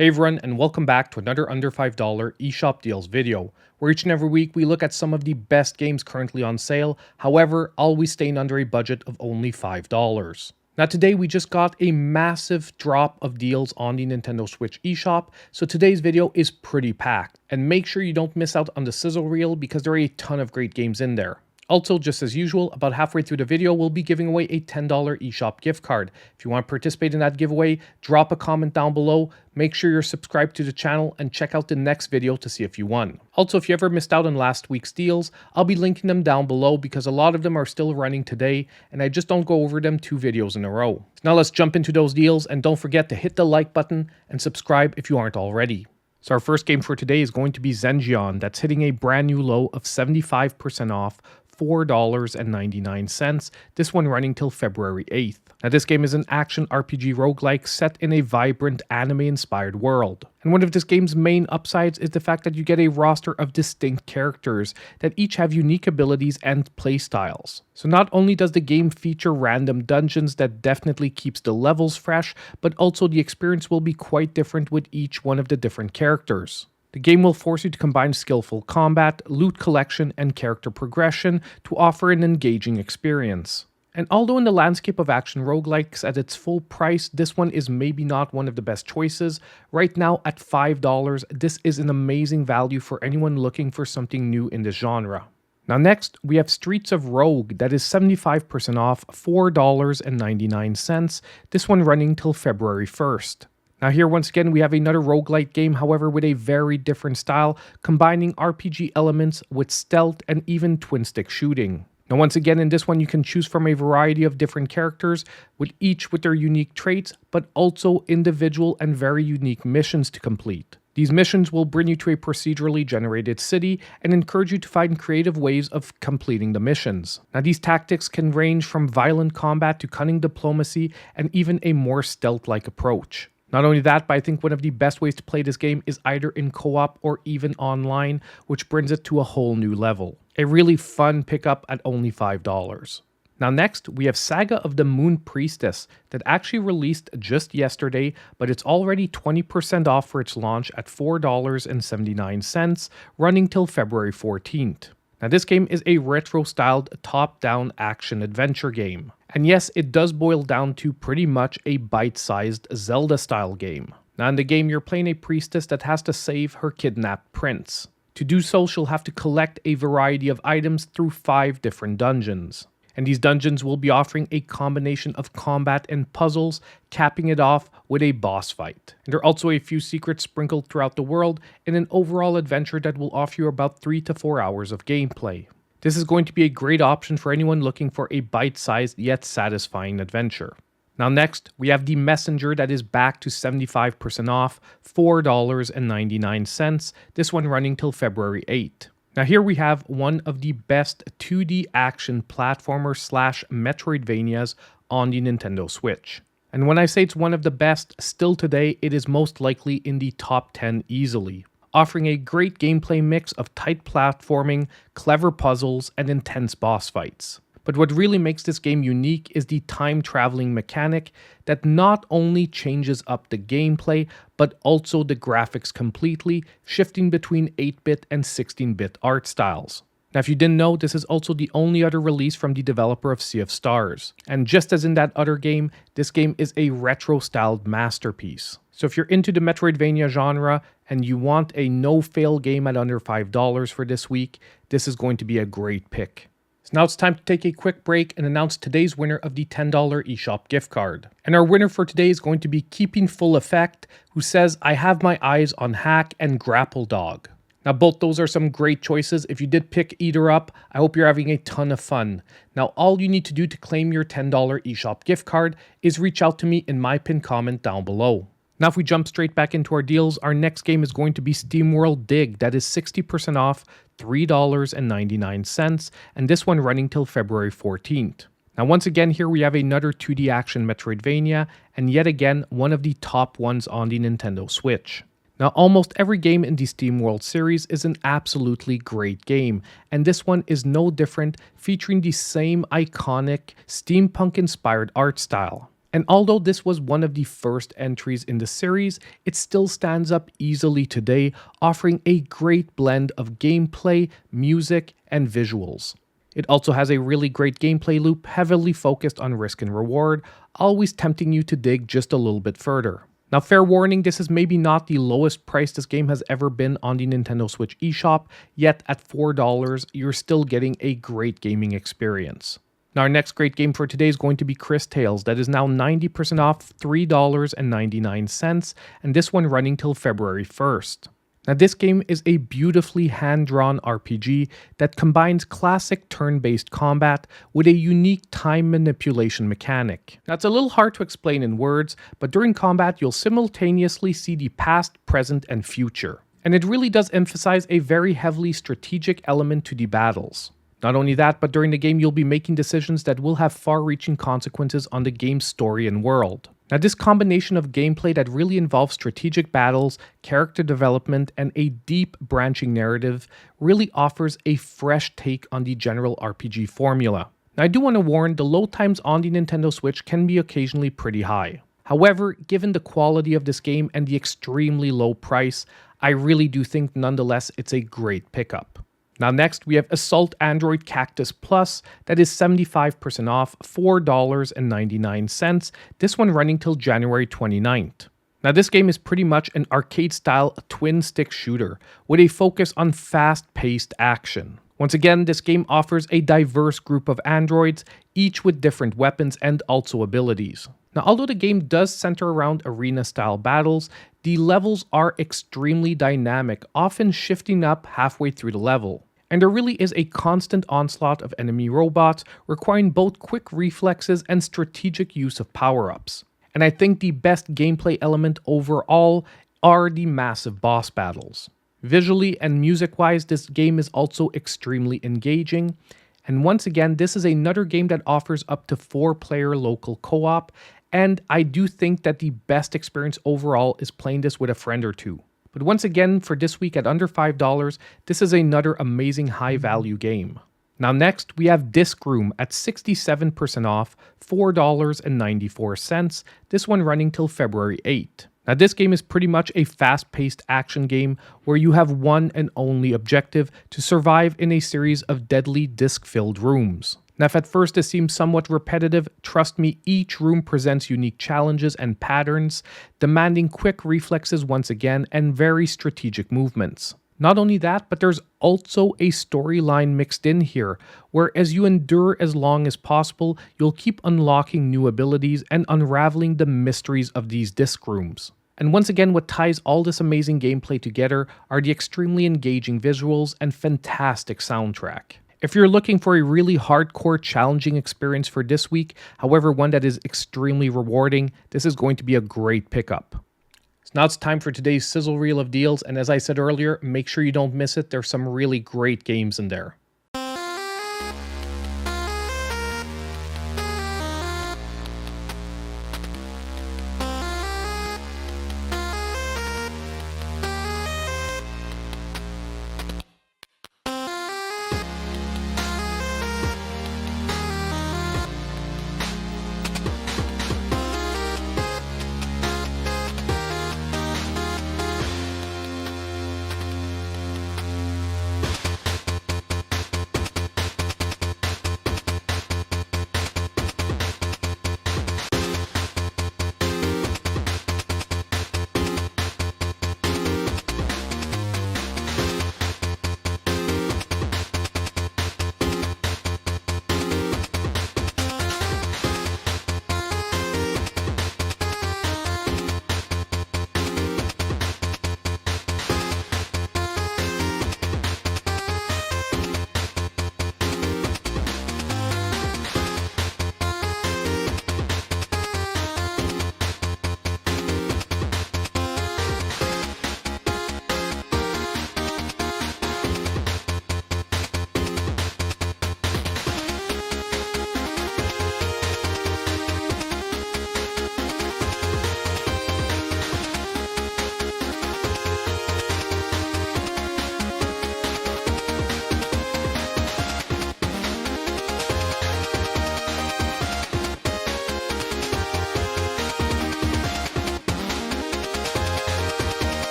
Hey everyone, and welcome back to another under $5 eShop deals video, where each and every week we look at some of the best games currently on sale, however, always staying under a budget of only $5. Now today we just got a massive drop of deals on the Nintendo Switch eShop, so today's video is pretty packed, and make sure you don't miss out on the Sizzle reel because there are a ton of great games in there. Also, just as usual, about halfway through the video, we'll be giving away a $10 eShop gift card. If you want to participate in that giveaway, drop a comment down below, make sure you're subscribed to the channel, and check out the next video to see if you won. Also, if you ever missed out on last week's deals, I'll be linking them down below because a lot of them are still running today, and I just don't go over them 2 videos in a row. So now let's jump into those deals, and don't forget to hit the like button and subscribe if you aren't already. So our first game for today is going to be Zengeon, that's hitting a brand new low of 75% off, $4.99, this one running till February 8th. Now this game is an action RPG roguelike set in a vibrant anime-inspired world. And one of this game's main upsides is the fact that you get a roster of distinct characters that each have unique abilities and playstyles. So not only does the game feature random dungeons that definitely keeps the levels fresh, but also the experience will be quite different with each one of the different characters. The game will force you to combine skillful combat, loot collection, and character progression to offer an engaging experience. And although in the landscape of action roguelikes at its full price, this one is maybe not one of the best choices, right now at $5, this is an amazing value for anyone looking for something new in this genre. Now next, we have Streets of Rogue that is 75% off, $4.99, this one running till February 1st. Now here once again we have another roguelite game, however with a very different style, combining RPG elements with stealth and even twin-stick shooting. Now once again in this one you can choose from a variety of different characters, with each with their unique traits, but also individual and very unique missions to complete. These missions will bring you to a procedurally generated city and encourage you to find creative ways of completing the missions. Now these tactics can range from violent combat to cunning diplomacy and even a more stealth-like approach. Not only that, but I think one of the best ways to play this game is either in co-op or even online, which brings it to a whole new level. A really fun pickup at only $5. Now next, we have Saga of the Moon Priestess that actually released just yesterday, but it's already 20% off for its launch at $4.79, running till February 14th. Now this game is a retro-styled top-down action-adventure game. And yes, it does boil down to pretty much a bite-sized Zelda-style game. Now in the game, you're playing a priestess that has to save her kidnapped prince. To do so, she'll have to collect a variety of items through 5 different dungeons. And these dungeons will be offering a combination of combat and puzzles, capping it off with a boss fight. And there are also a few secrets sprinkled throughout the world in an overall adventure that will offer you about 3 to 4 hours of gameplay. This is going to be a great option for anyone looking for a bite-sized yet satisfying adventure. Now next, we have The Messenger that is back to 75% off, $4.99, this one running till February 8th. Now here we have one of the best 2D action platformer / Metroidvanias on the Nintendo Switch. And when I say it's one of the best, still today it is most likely in the top 10 easily, offering a great gameplay mix of tight platforming, clever puzzles, and intense boss fights. But what really makes this game unique is the time-traveling mechanic that not only changes up the gameplay, but also the graphics completely, shifting between 8-bit and 16-bit art styles. Now if you didn't know, this is also the only other release from the developer of Sea of Stars. And just as in that other game, this game is a retro-styled masterpiece. So if you're into the Metroidvania genre and you want a no-fail game at under $5 for this week, this is going to be a great pick. So now it's time to take a quick break and announce today's winner of the $10 eShop gift card. And our winner for today is going to be Keeping Full Effect, who says, "I have my eyes on Hack and Grapple Dog." Now both those are some great choices. If you did pick either up, I hope you're having a ton of fun. Now all you need to do to claim your $10 eShop gift card is reach out to me in my pinned comment down below. Now if we jump straight back into our deals, our next game is going to be Steamworld Dig that is 60% off, $3.99, and this one running till February 14th. Now once again here we have another 2D action Metroidvania, and yet again one of the top ones on the Nintendo Switch. Now almost every game in the Steamworld series is an absolutely great game, and this one is no different, featuring the same iconic steampunk inspired art style. And although this was one of the first entries in the series, it still stands up easily today, offering a great blend of gameplay, music, and visuals. It also has a really great gameplay loop heavily focused on risk and reward, always tempting you to dig just a little bit further. Now, fair warning, this is maybe not the lowest price this game has ever been on the Nintendo Switch eShop, yet at $4, you're still getting a great gaming experience. Now, our next great game for today is going to be Cris Tales, that is now 90% off $3.99, and this one running till February 1st. Now, this game is a beautifully hand-drawn RPG that combines classic turn-based combat with a unique time manipulation mechanic. Now, it's a little hard to explain in words, but during combat, you'll simultaneously see the past, present, and future. And it really does emphasize a very heavily strategic element to the battles. Not only that, but during the game, you'll be making decisions that will have far-reaching consequences on the game's story and world. Now, this combination of gameplay that really involves strategic battles, character development, and a deep branching narrative really offers a fresh take on the general RPG formula. Now, I do want to warn, the load times on the Nintendo Switch can be occasionally pretty high. However, given the quality of this game and the extremely low price, I really do think nonetheless it's a great pickup. Now next, we have Assault Android Cactus Plus, that is 75% off, $4.99, this one running till January 29th. Now this game is pretty much an arcade-style twin-stick shooter, with a focus on fast-paced action. Once again, this game offers a diverse group of androids, each with different weapons and also abilities. Now, although the game does center around arena-style battles, the levels are extremely dynamic, often shifting up halfway through the level. And there really is a constant onslaught of enemy robots, requiring both quick reflexes and strategic use of power-ups. And I think the best gameplay element overall are the massive boss battles. Visually and music-wise, this game is also extremely engaging. And once again, this is another game that offers up to 4-player local co-op, and I do think that the best experience overall is playing this with a friend or two. But once again, for this week at under $5, this is another amazing high-value game. Now next, we have Disc Room at 67% off, $4.94, this one running till February 8th. Now this game is pretty much a fast-paced action game where you have one and only objective to survive in a series of deadly disc-filled rooms. Now if at first this seems somewhat repetitive, trust me, each room presents unique challenges and patterns, demanding quick reflexes once again and very strategic movements. Not only that, but there's also a storyline mixed in here, where as you endure as long as possible, you'll keep unlocking new abilities and unraveling the mysteries of these disc rooms. And once again, what ties all this amazing gameplay together are the extremely engaging visuals and fantastic soundtrack. If you're looking for a really hardcore, challenging experience for this week, however one that is extremely rewarding, this is going to be a great pickup. So now it's time for today's sizzle reel of deals, and as I said earlier, make sure you don't miss it. There's some really great games in there.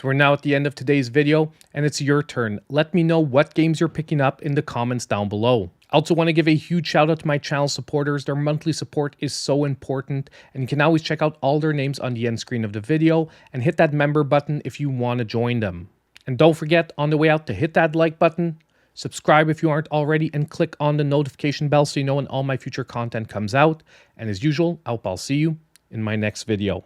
So we're now at the end of today's video, and it's your turn. Let me know what games you're picking up in the comments down below. I also want to give a huge shout out to my channel supporters. Their monthly support is so important, and you can always check out all their names on the end screen of the video and hit that member button if you want to join them. And don't forget on the way out to hit that like button, subscribe if you aren't already, and click on the notification bell so you know when all my future content comes out. And as usual, I hope I'll see you in my next video.